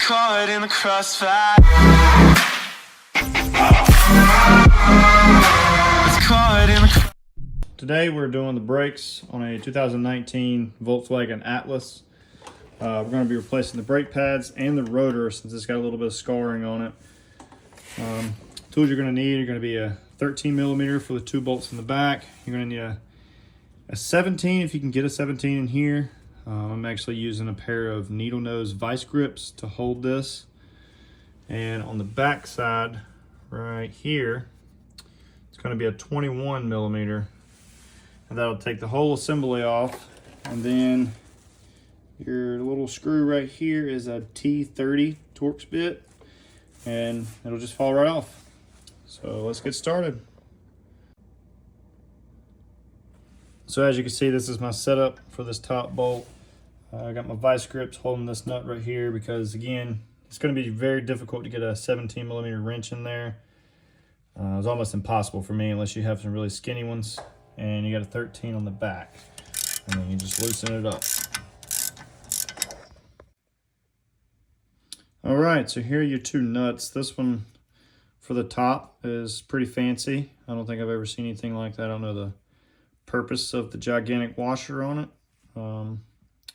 caught in the crossfire. It's caught in the. Today we're doing the brakes on a 2019 Volkswagen Atlas. We're going to be replacing the brake pads and the rotor since it's got a little bit of scarring on it. Tools you're going to need are going to be a 13 millimeter for the 2 bolts in the back. You're going to need a 17 if you can get a 17 in here. I'm actually using a pair of needle nose vice grips to hold this. And on the back side right here, it's going to be a 21 millimeter. And that'll take the whole assembly off. And then your little screw right here is a T30 Torx bit, and it'll just fall right off. So let's get started. So as you can see, this is my setup for this top bolt. I got my vice grips holding this nut right here because, again, it's going to be very difficult to get a 17 millimeter wrench in there. It's almost impossible for me unless you have some really skinny ones. And you got a 13 on the back, and then you just loosen it up. All right, so here are your 2 nuts. This one for the top is pretty fancy. I don't think I've ever seen anything like that. I don't know the purpose of the gigantic washer on it,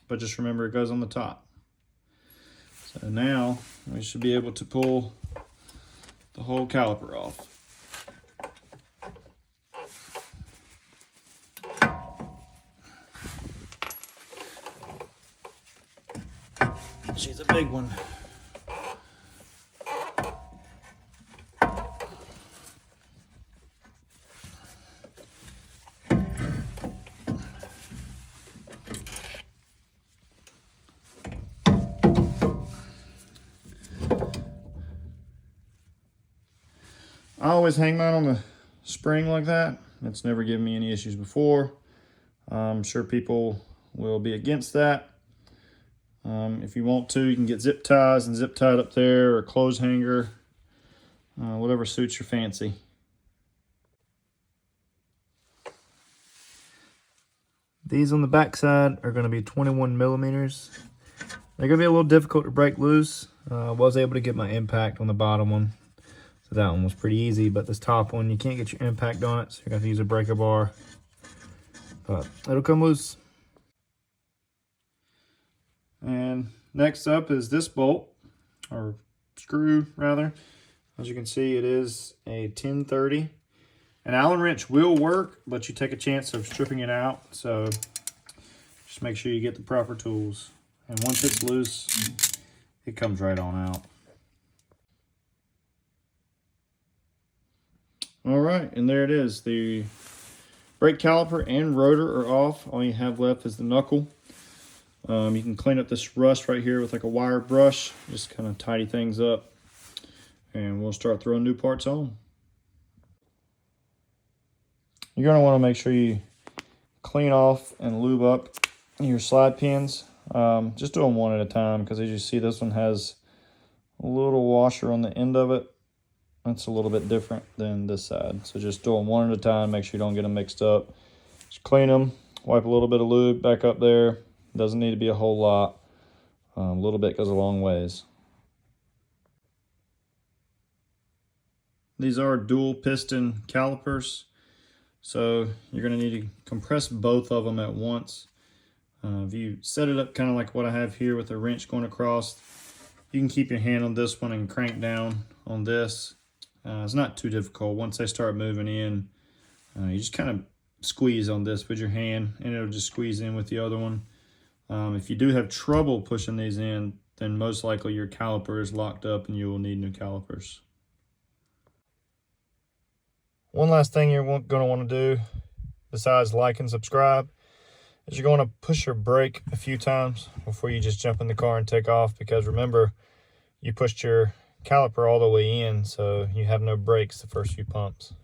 but just remember it goes on the top. So now we should be able to pull the whole caliper off. She's a big one. I always hang mine on the spring like that. It's never given me any issues before. I'm sure people will be against that. If you want to, you can get zip ties and zip tie it up there, or a clothes hanger, whatever suits your fancy. These on the back side are going to be 21 millimeters. They're going to be a little difficult to break loose. I was able to get my impact on the bottom one, so that one was pretty easy, but this top one, you can't get your impact on it, so you're going to have to use a breaker bar, but it'll come loose. And next up is this bolt, or screw rather. As you can see, it is a 1030. An Allen wrench will work, but you take a chance of stripping it out. So just make sure you get the proper tools. And once it's loose, it comes right on out. All right, and there it is. The brake caliper and rotor are off. All you have left is the knuckle. You can clean up this rust right here with like a wire brush, just kind of tidy things up, and we'll start throwing new parts on. You're going to want to make sure you clean off and lube up your slide pins. Just do them one at a time, because as you see, this one has a little washer on the end of it. That's a little bit different than this side, so just do them one at a time. Make sure you don't get them mixed up. Just clean them, wipe a little bit of lube back up there. Doesn't need to be a whole lot. A little bit goes a long ways. These are dual piston calipers, so you're going to need to compress both of them at once. If you set it up kind of like what I have here with a wrench going across, you can keep your hand on this one and crank down on this. It's not too difficult. Once they start moving in, you just kind of squeeze on this with your hand, and it'll just squeeze in with the other one. If you do have trouble pushing these in, then most likely your caliper is locked up and you will need new calipers. One last thing you're going to want to do, besides like and subscribe, is you're going to push your brake a few times before you just jump in the car and take off, because remember, you pushed your caliper all the way in, so you have no brakes the first few pumps.